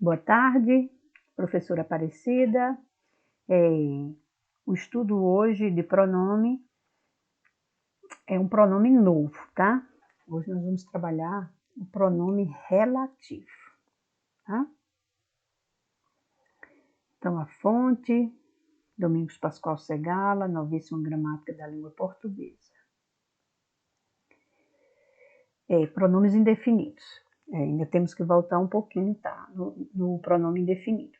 Boa tarde, professora Aparecida. O estudo hoje de pronome é um pronome novo, tá? Hoje nós vamos trabalhar o pronome relativo, tá? Então, a fonte, Domingos Pascoal Segala, Novíssima Gramática da Língua Portuguesa. Pronomes indefinidos. Ainda temos que voltar um pouquinho, tá? No pronome indefinido.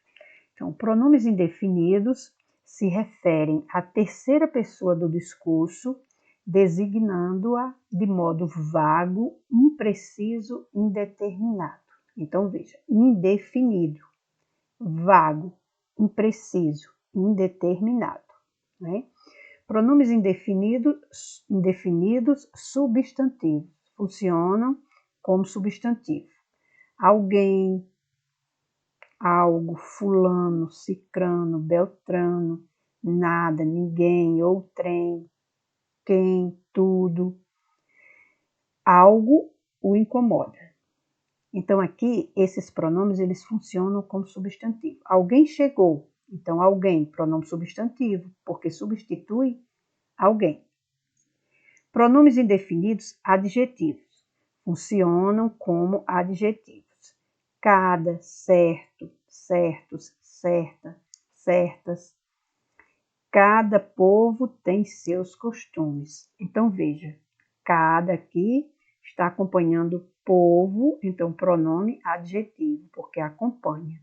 Então, pronomes indefinidos se referem à terceira pessoa do discurso, designando-a de modo vago, impreciso, indeterminado. Então, veja, indefinido, vago, impreciso, indeterminado, né? Pronomes indefinidos, substantivos, funcionam como substantivo. Alguém, algo, fulano, cicrano, beltrano, nada, ninguém, outrem, quem, tudo. Algo o incomoda. Então, aqui, esses pronomes, eles funcionam como substantivo. Alguém chegou. Então, alguém, pronome substantivo, porque substitui alguém. Pronomes indefinidos, adjetivos. Funcionam como adjetivos. Cada, certo, certos, certa, certas. Cada povo tem seus costumes. Então, veja, cada aqui está acompanhando povo, então pronome adjetivo, porque acompanha,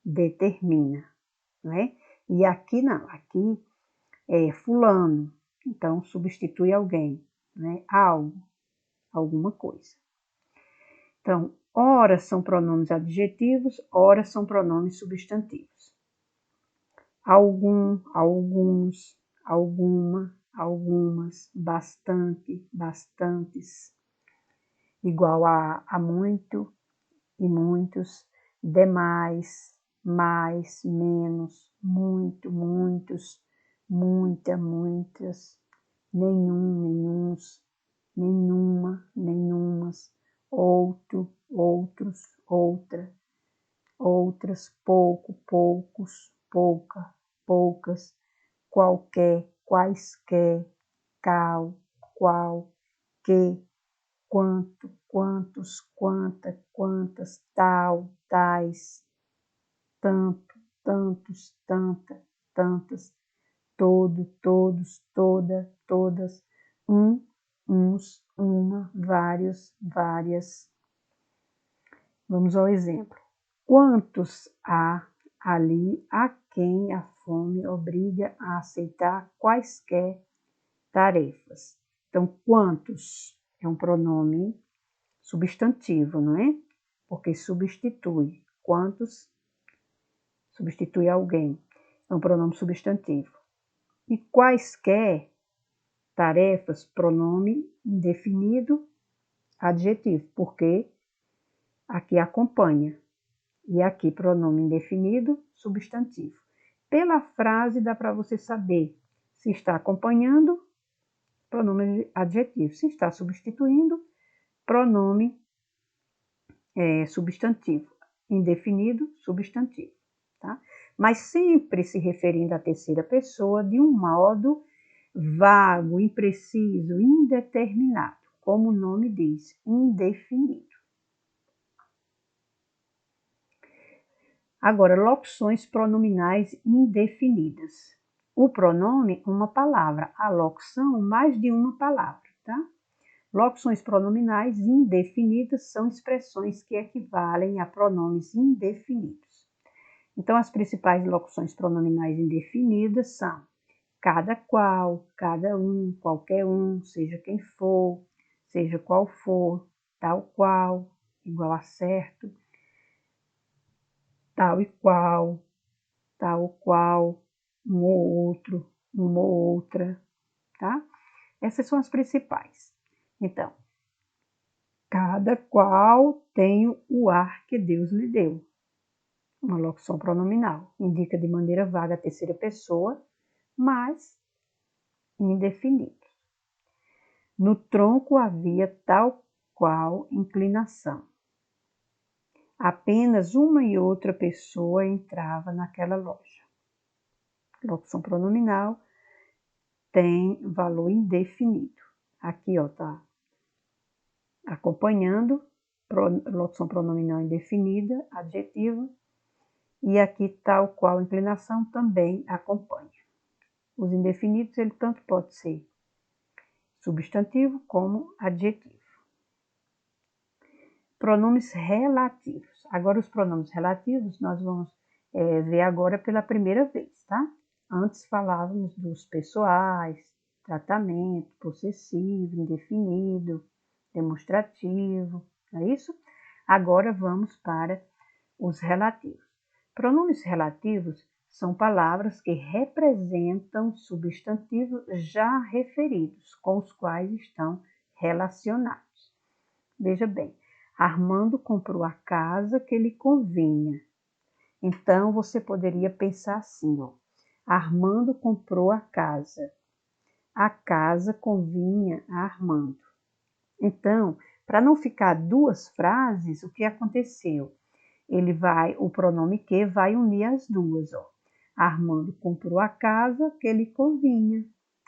determina, né? E aqui não, aqui é fulano, então substitui alguém, né? Algo, alguma coisa. Então, ora são pronomes adjetivos, ora são pronomes substantivos. Algum, alguns, alguma, algumas, bastante, bastantes, igual a muito e muitos, demais, mais, menos, muito, muitos, muita, muitas, nenhum, nenhuns, nenhuma, nenhumas, outro, outros, outra, outras, pouco, poucos, pouca, poucas, qualquer, quaisquer, qual, que, quanto, quantos, quanta, quantas, tal, tais, tanto, tantos, tanta, tantas, todo, todos, toda, todas, uns, uma, vários, várias. Vamos ao exemplo. Quantos há ali a quem a fome obriga a aceitar quaisquer tarefas? Então, quantos é um pronome substantivo, não é? Porque substitui. Quantos substitui alguém. É um pronome substantivo. E quaisquer tarefas, pronome indefinido, adjetivo, porque aqui acompanha. E aqui pronome indefinido, substantivo. Pela frase dá para você saber se está acompanhando, pronome adjetivo. Se está substituindo, pronome substantivo. Indefinido, substantivo. Tá? Mas sempre se referindo à terceira pessoa de um modo vago, impreciso, indeterminado, como o nome diz, indefinido. Agora, locuções pronominais indefinidas. O pronome, uma palavra. A locução, mais de uma palavra, tá? Locuções pronominais indefinidas são expressões que equivalem a pronomes indefinidos. Então, as principais locuções pronominais indefinidas são cada qual, cada um, qualquer um, seja quem for, seja qual for, tal qual, igual a certo, tal e qual, um ou outro, uma ou outra, tá? Essas são as principais. Então, cada qual tem o ar que Deus lhe deu. Uma locução pronominal. Indica de maneira vaga a terceira pessoa, mas indefinido. No tronco havia tal qual inclinação. Apenas uma e outra pessoa entrava naquela loja. Locução pronominal tem valor indefinido. Aqui, ó, tá acompanhando, locução pronominal indefinida, adjetivo, e aqui tal qual inclinação também acompanha. Os indefinidos, ele tanto pode ser substantivo como adjetivo. Pronomes relativos. Agora, os pronomes relativos nós vamos ver agora pela primeira vez, tá? Antes falávamos dos pessoais, tratamento, possessivo, indefinido, demonstrativo, não é isso? Agora vamos para os relativos. Pronomes relativos são palavras que representam substantivos já referidos, com os quais estão relacionados. Veja bem, Armando comprou a casa que lhe convinha. Então, você poderia pensar assim, ó. Armando comprou a casa. A casa convinha a Armando. Então, para não ficar duas frases, o que aconteceu? O pronome que vai unir as duas, ó. Armando comprou a casa que lhe convinha.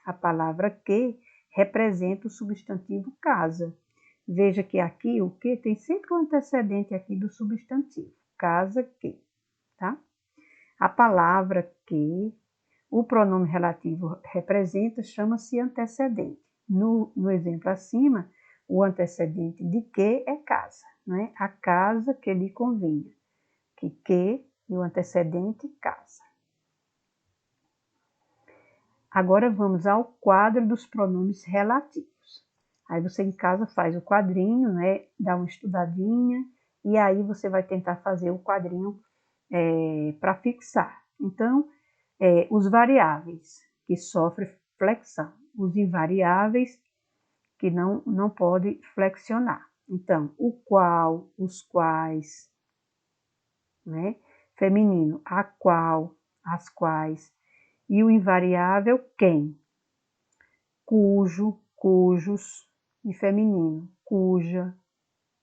A palavra que representa o substantivo casa. Veja que aqui o que tem sempre um antecedente aqui do substantivo. Casa que, tá? A palavra que o pronome relativo representa chama-se antecedente. No exemplo acima, o antecedente de que é casa, né? A casa que lhe convinha. Que e o antecedente casa. Agora vamos ao quadro dos pronomes relativos. Aí você em casa faz o quadrinho, né? Dá uma estudadinha e aí você vai tentar fazer o quadrinho para fixar. Então, os variáveis que sofrem flexão, os invariáveis que não pode flexionar. Então, o qual, os quais, né? Feminino, a qual, as quais, e o invariável quem, cujo, cujos, e feminino, cuja,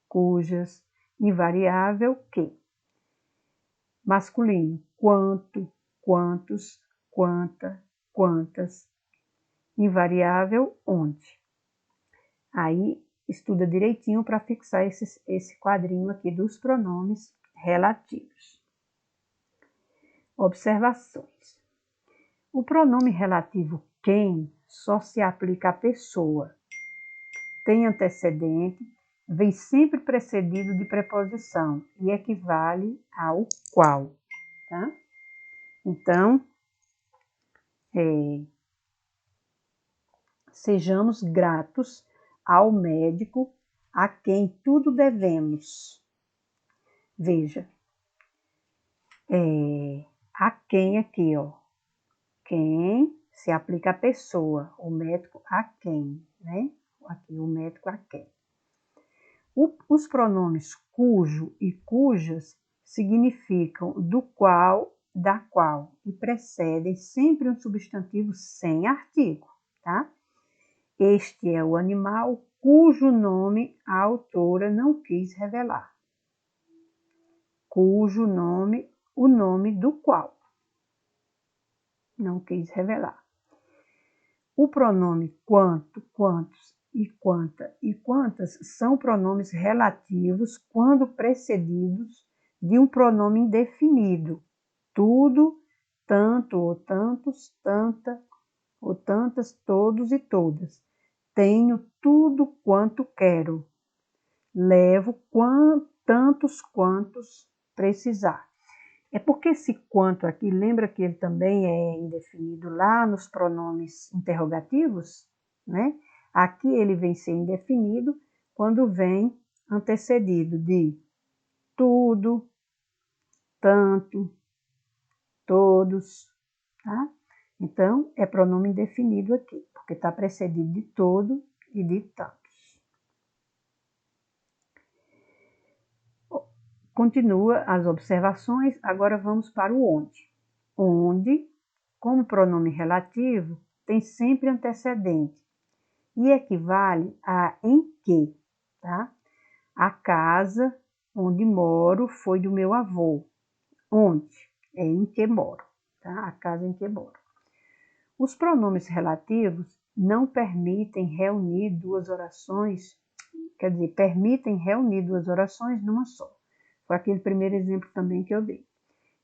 cujas, invariável que. Masculino, quanto, quantos, quanta, quantas, invariável onde. Aí estuda direitinho para fixar esse quadrinho aqui dos pronomes relativos. Observações. O pronome relativo quem só se aplica à pessoa. Tem antecedente, vem sempre precedido de preposição e equivale ao qual, tá? Então, sejamos gratos ao médico a quem tudo devemos. Veja, a quem aqui, ó. Quem se aplica à pessoa, o médico a quem, né? Aqui o médico a quem. Os pronomes cujo e cujas significam do qual, da qual e precedem sempre um substantivo sem artigo, tá? Este é o animal cujo nome a autora não quis revelar. Cujo nome, o nome do qual não quis revelar. O pronome quanto, quantos e quanta e quantas são pronomes relativos quando precedidos de um pronome indefinido. Tudo, tanto ou tantos, tanta ou tantas, todos e todas. Tenho tudo quanto quero. Levo tantos quantos precisar. É porque esse quanto aqui, lembra que ele também é indefinido lá nos pronomes interrogativos, né? Aqui ele vem ser indefinido quando vem antecedido de tudo, tanto, todos, tá? Então, é pronome indefinido aqui, porque está precedido de todo e de tantos. Continua as observações, agora vamos para o onde. Onde, como pronome relativo, tem sempre antecedente e equivale a em que, tá? A casa Onde moro foi do meu avô. Onde? É em que moro, tá? A casa em que moro. Os pronomes relativos não permitem reunir duas orações, quer dizer, permitem reunir duas orações numa só. Foi aquele primeiro exemplo também que eu dei.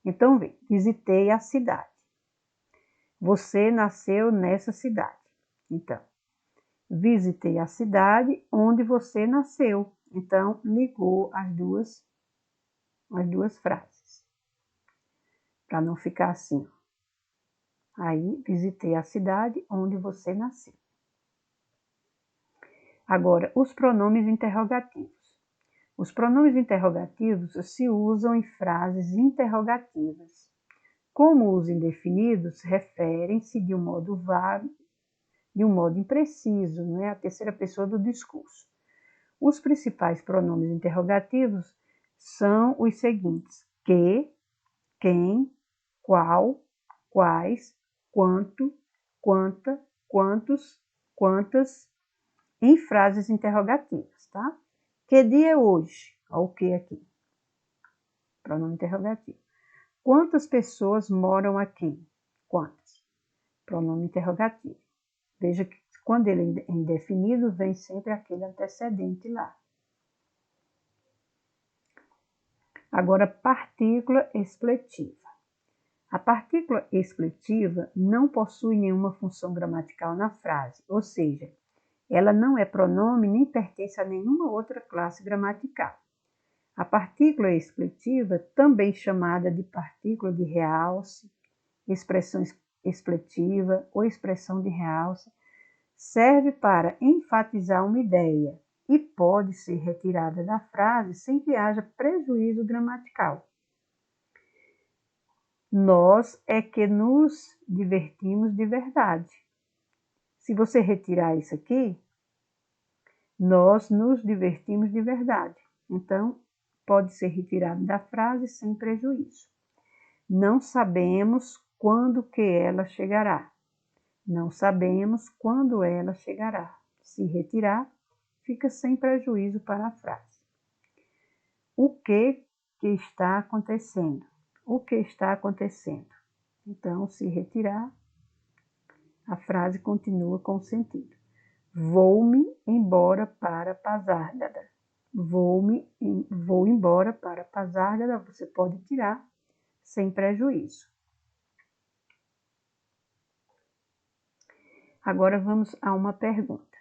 Então, vem, visitei a cidade. Você nasceu nessa cidade. Então, visitei a cidade onde você nasceu. Então, ligou as duas frases. Para não ficar assim. Aí, visitei a cidade onde você nasceu. Agora, os pronomes interrogativos. Os pronomes interrogativos se usam em frases interrogativas. Como os indefinidos, referem-se de um modo vago, de um modo impreciso, não é? A terceira pessoa do discurso. Os principais pronomes interrogativos são os seguintes: que, quem, qual, quais, quanto, quanta, quantos, quantas, em frases interrogativas, tá? Que dia é hoje? Olha o que aqui? Pronome interrogativo. Quantas pessoas moram aqui? Quantas? Pronome interrogativo. Veja que quando ele é indefinido, vem sempre aquele antecedente lá. Agora, partícula expletiva. A partícula expletiva não possui nenhuma função gramatical na frase, ou seja, ela não é pronome nem pertence a nenhuma outra classe gramatical. A partícula expletiva, também chamada de partícula de realce, expressão expletiva ou expressão de realce, serve para enfatizar uma ideia e pode ser retirada da frase sem que haja prejuízo gramatical. Nós é que nos divertimos de verdade. Se você retirar isso aqui, nós nos divertimos de verdade. Então, pode ser retirado da frase sem prejuízo. Não sabemos quando que ela chegará. Não sabemos quando ela chegará. Se retirar, fica sem prejuízo para a frase. O que está acontecendo? O que está acontecendo? Então, se retirar, a frase continua com o sentido. Vou-me embora para Pasárgada. Vou embora para Pasárgada, você pode tirar sem prejuízo. Agora vamos a uma pergunta.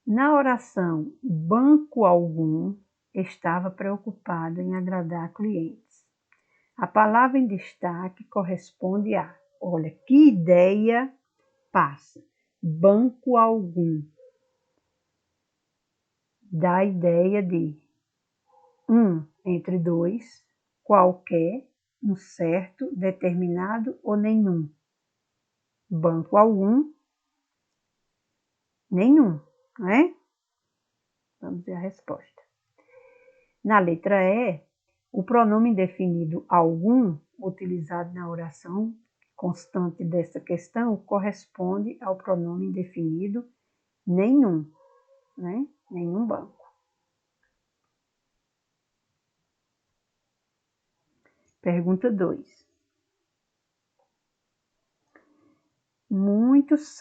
Na oração, banco algum estava preocupado em agradar clientes. A palavra em destaque corresponde a, olha, que ideia passa? Banco algum. Dá a ideia de entre dois, qualquer, um certo, determinado ou nenhum. Banco algum, nenhum, não é? Vamos ver a resposta. Na letra E, o pronome indefinido algum, utilizado na oração constante desta questão, corresponde ao pronome indefinido nenhum, né? Nenhum banco. Pergunta 2. Mosquitos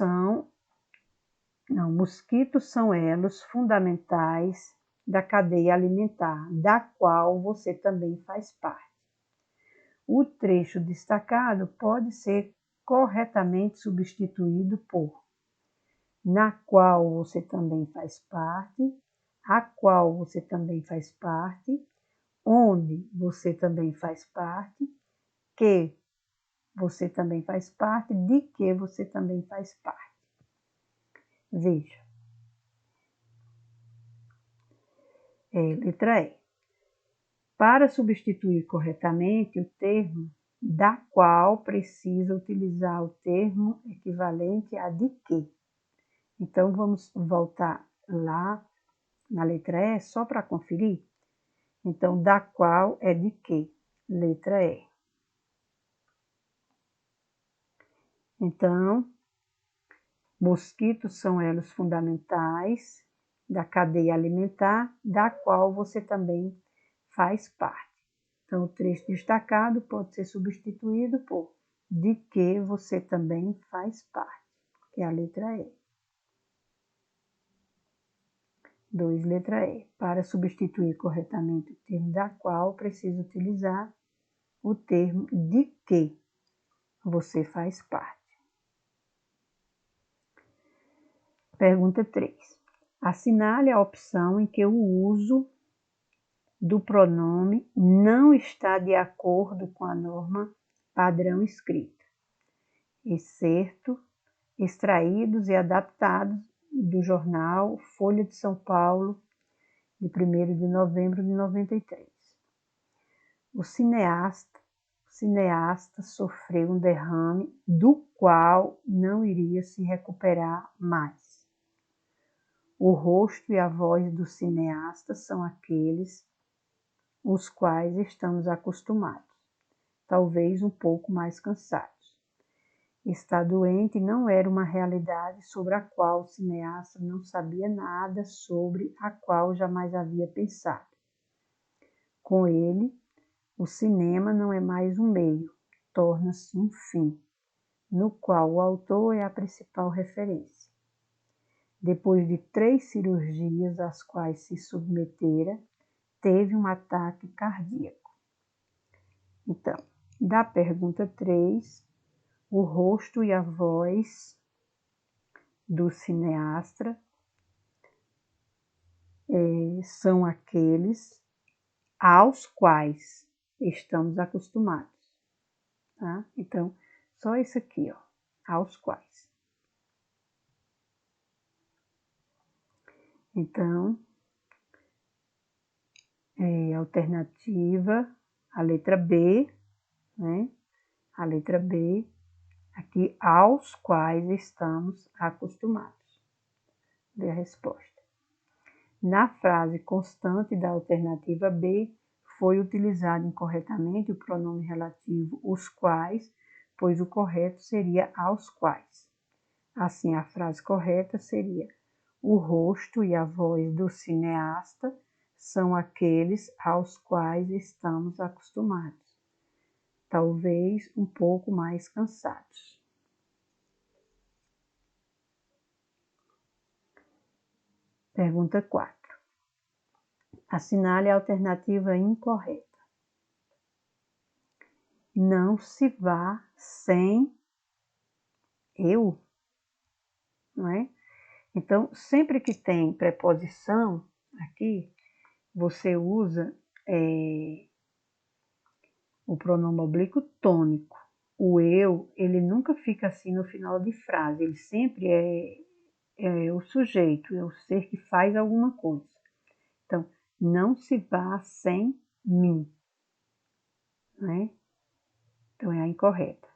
são elos fundamentais da cadeia alimentar, da qual você também faz parte. O trecho destacado pode ser corretamente substituído por na qual você também faz parte, a qual você também faz parte, onde você também faz parte, que você também faz parte, de que você também faz parte. Veja. Letra E. Para substituir corretamente o termo da qual, precisa utilizar o termo equivalente a de que. Então, vamos voltar lá na letra E, só para conferir. Então, da qual é de que? Letra E. Então, mosquitos são elos fundamentais da cadeia alimentar, da qual você também faz parte. Então, o trecho destacado pode ser substituído por de que você também faz parte, que é a letra E. 2, letra E. Para substituir corretamente o termo da qual, preciso utilizar o termo de que você faz parte. Pergunta 3. Assinale a opção em que o uso do pronome não está de acordo com a norma padrão escrita. Excerto, extraídos e adaptados do jornal Folha de São Paulo, de 1º de novembro de 93. O cineasta sofreu um derrame do qual não iria se recuperar mais. O rosto e a voz do cineasta são aqueles os quais estamos acostumados, talvez um pouco mais cansados. Estar doente não era uma realidade sobre a qual o cineasta não sabia nada, sobre a qual jamais havia pensado. Com ele, o cinema não é mais um meio, torna-se um fim, no qual o autor é a principal referência. Depois de 3 cirurgias às quais se submetera, teve um ataque cardíaco. Então, da pergunta 3, o rosto e a voz do cineasta são aqueles aos quais estamos acostumados. Tá? Então, só isso aqui, ó, aos quais. Então, alternativa, a letra B, né? A letra B, aqui, aos quais estamos acostumados. Vê a resposta. Na frase constante da alternativa B, foi utilizado incorretamente o pronome relativo os quais, pois o correto seria aos quais. Assim, a frase correta seria: o rosto e a voz do cineasta são aqueles aos quais estamos acostumados, talvez um pouco mais cansados. Pergunta 4. Assinale a alternativa incorreta. Não se vá sem eu, não é? Então, sempre que tem preposição aqui, você usa o pronome oblíquo tônico. O eu, ele nunca fica assim no final de frase, ele sempre é o sujeito, é o ser que faz alguma coisa. Então, não se vá sem mim, né? Então, é a incorreta.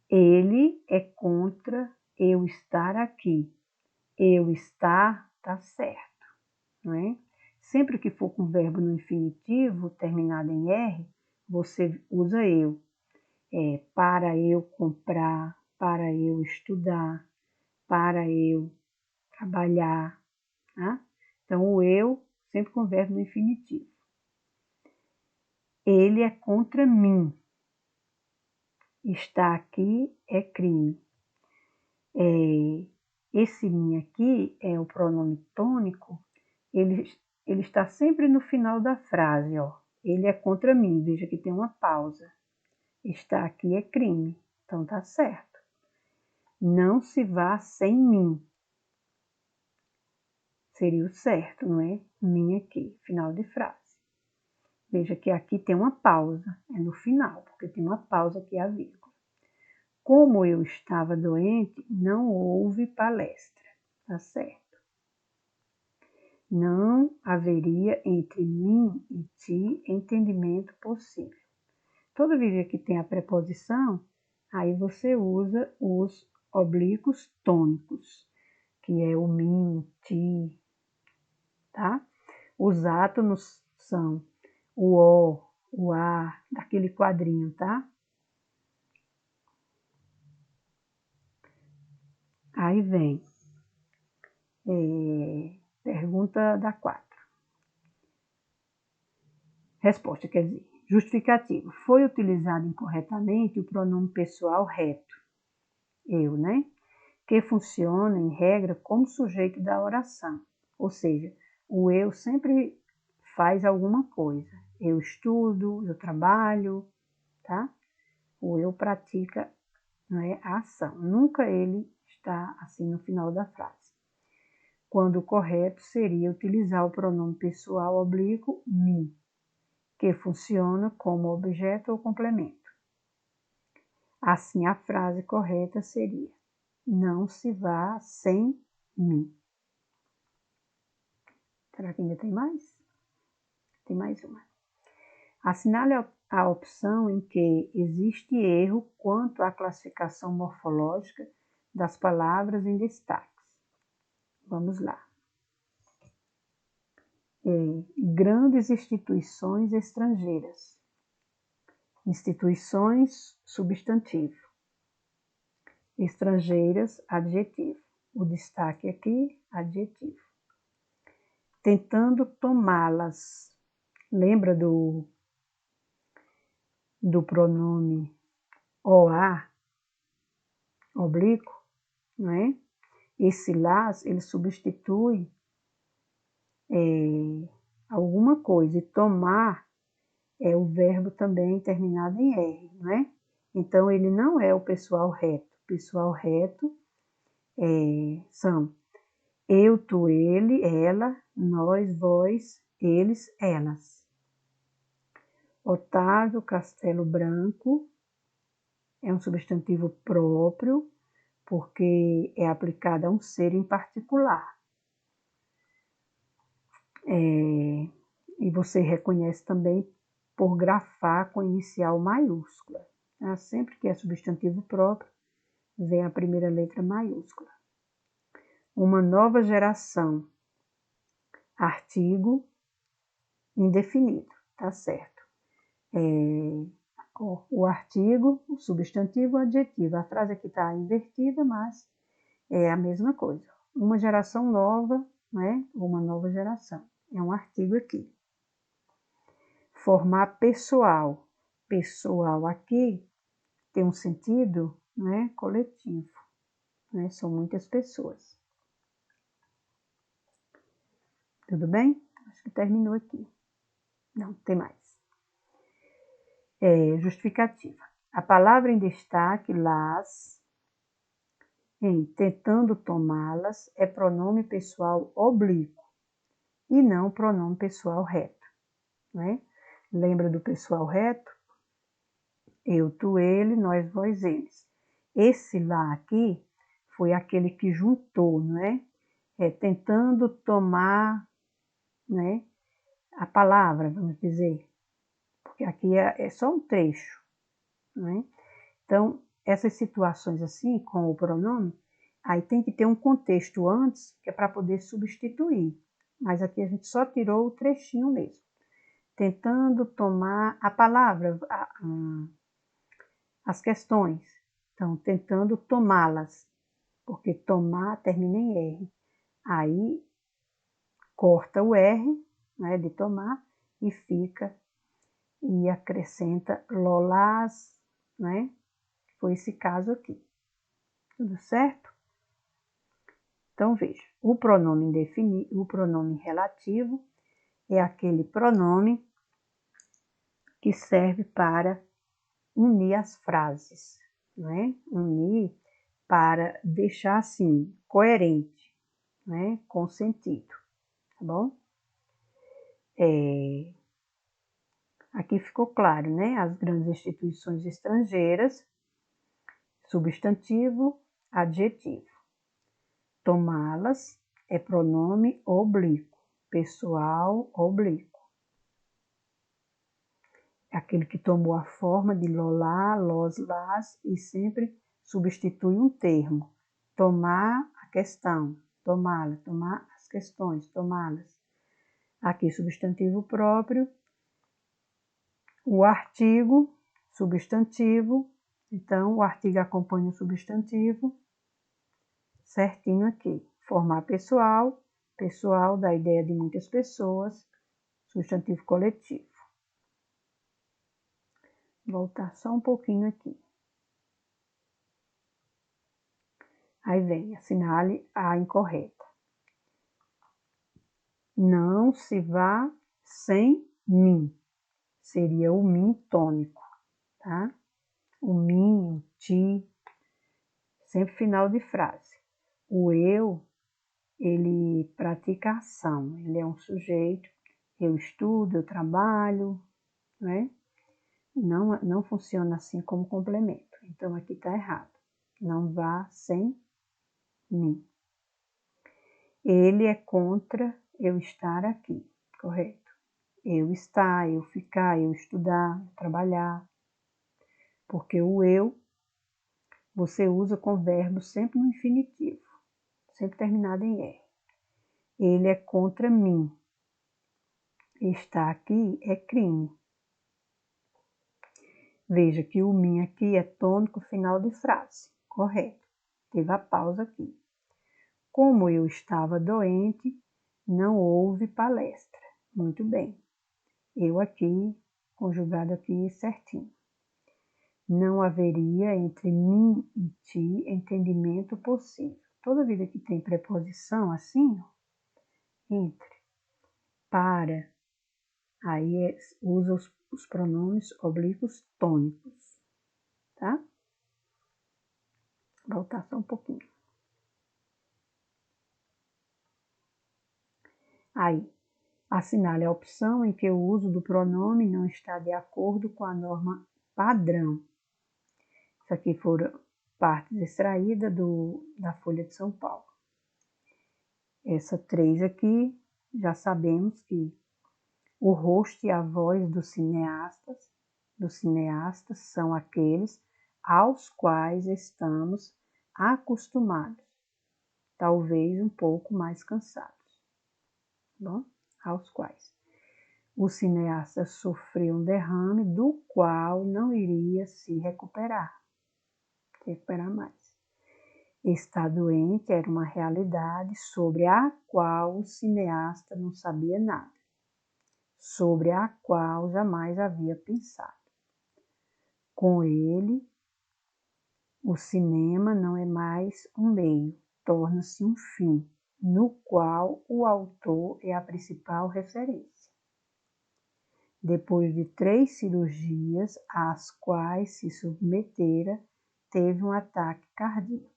Ele é contra eu estar aqui. Eu estar, tá certo, não é? Sempre que for com verbo no infinitivo, terminado em R, você usa eu. Para eu comprar, para eu estudar, para eu trabalhar, tá? Então, o eu sempre com verbo no infinitivo. Ele é contra mim. Estar aqui é crime. Esse mim aqui é o pronome tônico, ele está sempre no final da frase, ó. Ele é contra mim, veja que tem uma pausa. Estar aqui é crime, então tá certo. Não se vá sem mim. Seria o certo, não é? Mim aqui, final de frase. Veja que aqui tem uma pausa, é no final, porque tem uma pausa aqui, a vírgula. Como eu estava doente, não houve palestra, tá certo? Não haveria entre mim e ti entendimento possível. Toda vez que tem a preposição, aí você usa os oblíquos tônicos, que é o mim, ti, tá? Os átonos são o a, daquele quadrinho, tá? Aí vem Pergunta da 4. Resposta, quer dizer, justificativa. Foi utilizado incorretamente o pronome pessoal reto, eu, né? Que funciona, em regra, como sujeito da oração. Ou seja, o eu sempre faz alguma coisa. Eu estudo, eu trabalho, tá? O eu pratica, não é, a ação. Nunca ele está assim no final da frase. Quando o correto seria utilizar o pronome pessoal oblíquo me, que funciona como objeto ou complemento. Assim, a frase correta seria: não se vá sem mim. Será que ainda tem mais? Tem mais uma. Assinale a opção em que existe erro quanto à classificação morfológica das palavras em destaques. Vamos lá. Grandes instituições estrangeiras. Instituições, substantivo. Estrangeiras, adjetivo. O destaque aqui, adjetivo. Tentando tomá-las. Lembra do pronome OA, oblíquo, não é? Esse las, ele substitui alguma coisa, e tomar é o verbo também terminado em R, não é? Então, ele não é o pessoal reto. O pessoal reto são eu, tu, ele, ela, nós, vós, eles, elas. Otávio Castelo Branco é um substantivo próprio, porque é aplicado a um ser em particular. E você reconhece também por grafar com inicial maiúscula. Tá? Sempre que é substantivo próprio, vem a primeira letra maiúscula. Uma nova geração. Artigo indefinido, tá certo. O artigo, o substantivo, o adjetivo. A frase aqui está invertida, mas é a mesma coisa. Uma geração nova, né? Uma nova geração. É um artigo aqui. Formar pessoal. Pessoal aqui tem um sentido, né, coletivo. Né? São muitas pessoas. Tudo bem? Acho que terminou aqui. Não, tem mais. Justificativa. A palavra em destaque, las, em tentando tomá-las, é pronome pessoal oblíquo e não pronome pessoal reto. Né? Lembra do pessoal reto? Eu, tu, ele, nós, vós, eles. Esse lá aqui foi aquele que juntou, não é? Tentando tomar, né, a palavra, vamos dizer. Porque aqui é só um trecho, não é? Então, essas situações assim, com o pronome, aí tem que ter um contexto antes, que é para poder substituir. Mas aqui a gente só tirou o trechinho mesmo. Tentando tomar a palavra, as questões. Então, tentando tomá-las, porque tomar termina em R. Aí, corta o R, né, de tomar, e fica, e acrescenta lolás, né? Foi esse caso aqui. Tudo certo? Então, veja, o pronome indefinido, o pronome relativo é aquele pronome que serve para unir as frases, não é? Unir para deixar assim, coerente, né? Com sentido, tá bom? Aqui ficou claro, né? As grandes instituições estrangeiras, substantivo, adjetivo. Tomá-las é pronome oblíquo, pessoal oblíquo. Aquele que tomou a forma de lolá, los, las e sempre substitui um termo. Tomar a questão, tomá-la, tomar as questões, tomá-las. Aqui, substantivo próprio. O artigo, substantivo. Então, o artigo acompanha o substantivo. Certinho aqui. Formar pessoal, pessoal, da ideia de muitas pessoas, substantivo coletivo. Vou voltar só um pouquinho aqui. Aí vem, assinale a incorreta. Não se vá sem mim. Seria o mim tônico, tá? O mim, o ti, sempre final de frase. O eu, ele pratica a ação, ele é um sujeito, eu estudo, eu trabalho, né? Não funciona assim como complemento. Então, aqui está errado. Não vá sem mim. Ele é contra eu estar aqui, correto? Eu estar, eu ficar, eu estudar, eu trabalhar. Porque o eu, você usa com verbo sempre no infinitivo, sempre terminado em R. Ele é contra mim. Estar aqui é crime. Veja que o mim aqui é tônico final de frase, correto? Teve a pausa aqui. Como eu estava doente, não houve palestra. Muito bem. Eu aqui, conjugado aqui certinho. Não haveria entre mim e ti entendimento possível. Toda vida que tem preposição assim, entre, para, aí usa os pronomes oblíquos tônicos, tá? Vou voltar só um pouquinho. Aí, assinale a opção em que o uso do pronome não está de acordo com a norma padrão. Isso aqui foram partes extraídas da Folha de São Paulo. Essa 3 aqui, já sabemos que o rosto e a voz dos cineastas são aqueles aos quais estamos acostumados, talvez um pouco mais cansados. Bom, aos quais. O cineasta sofreu um derrame do qual não iria se recuperar mais. Estar doente era uma realidade sobre a qual o cineasta não sabia nada, sobre a qual jamais havia pensado. Com ele, o cinema não é mais um meio, torna-se um fim, no qual o autor é a principal referência. Depois de 3 cirurgias às quais se submetera, teve um ataque cardíaco.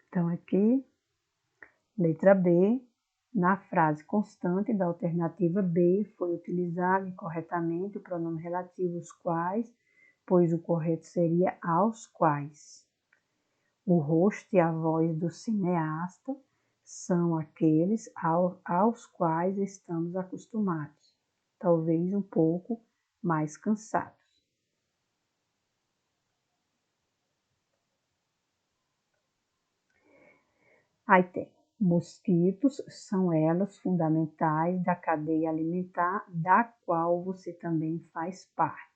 Então, aqui, letra B, na frase constante da alternativa B, foi utilizado incorretamente o pronome relativo os quais, pois o correto seria aos quais. O rosto e a voz do cineasta são aqueles aos quais estamos acostumados, talvez um pouco mais cansados. Aí tem, mosquitos são elos fundamentais da cadeia alimentar, da qual você também faz parte.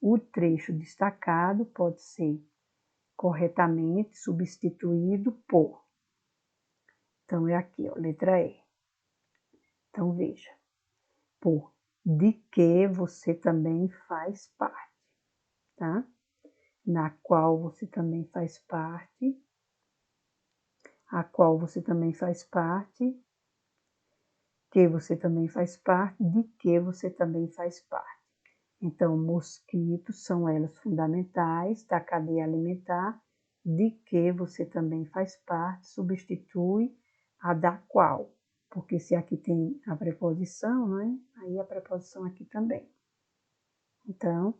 O trecho destacado pode ser corretamente substituído por. Então, é aqui, ó, letra E. Então, veja. Por de que você também faz parte, tá? Na qual você também faz parte, a qual você também faz parte, que você também faz parte, de que você também faz parte. Então, mosquitos são elos fundamentais da cadeia alimentar, de que você também faz parte, substitui a da qual, porque se aqui tem a preposição, né? Aí a preposição aqui também. Então,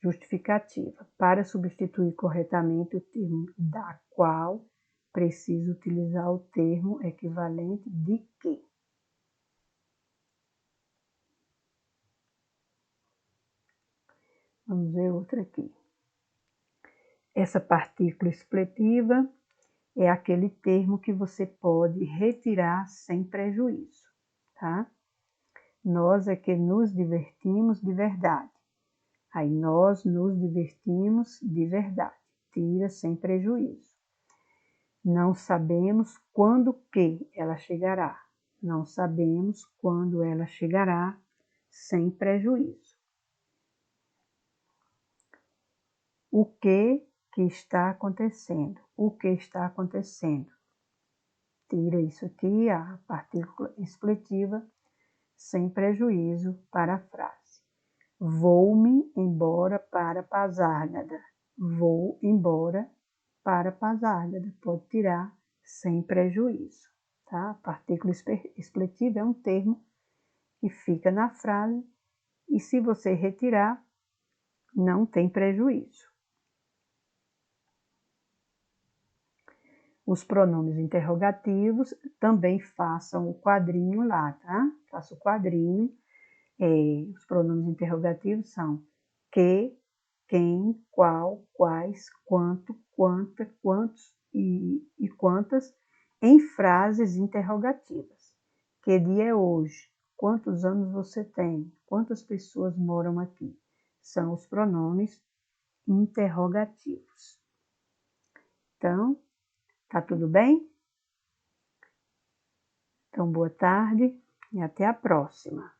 justificativa. Para substituir corretamente o termo da qual, preciso utilizar o termo equivalente de que. Vamos ver outra aqui. Essa partícula expletiva é aquele termo que você pode retirar sem prejuízo, tá? Nós é que nos divertimos de verdade. Aí nós nos divertimos de verdade. Tira sem prejuízo. Não sabemos quando que ela chegará. Não sabemos quando ela chegará sem prejuízo. O que está acontecendo? O que está acontecendo? Tira isso aqui, a partícula expletiva, sem prejuízo para a frase. Vou-me embora para Pasárgada. Vou embora para Pasárgada. Pode tirar sem prejuízo. Tá? A partícula expletiva é um termo que fica na frase e se você retirar, não tem prejuízo. Os pronomes interrogativos, também façam o quadrinho lá, tá? Faça o quadrinho. Os pronomes interrogativos são que, quem, qual, quais, quanto, quanta, quantos e quantas em frases interrogativas. Que dia é hoje? Quantos anos você tem? Quantas pessoas moram aqui? São os pronomes interrogativos. Então, tá tudo bem? Então, boa tarde e até a próxima.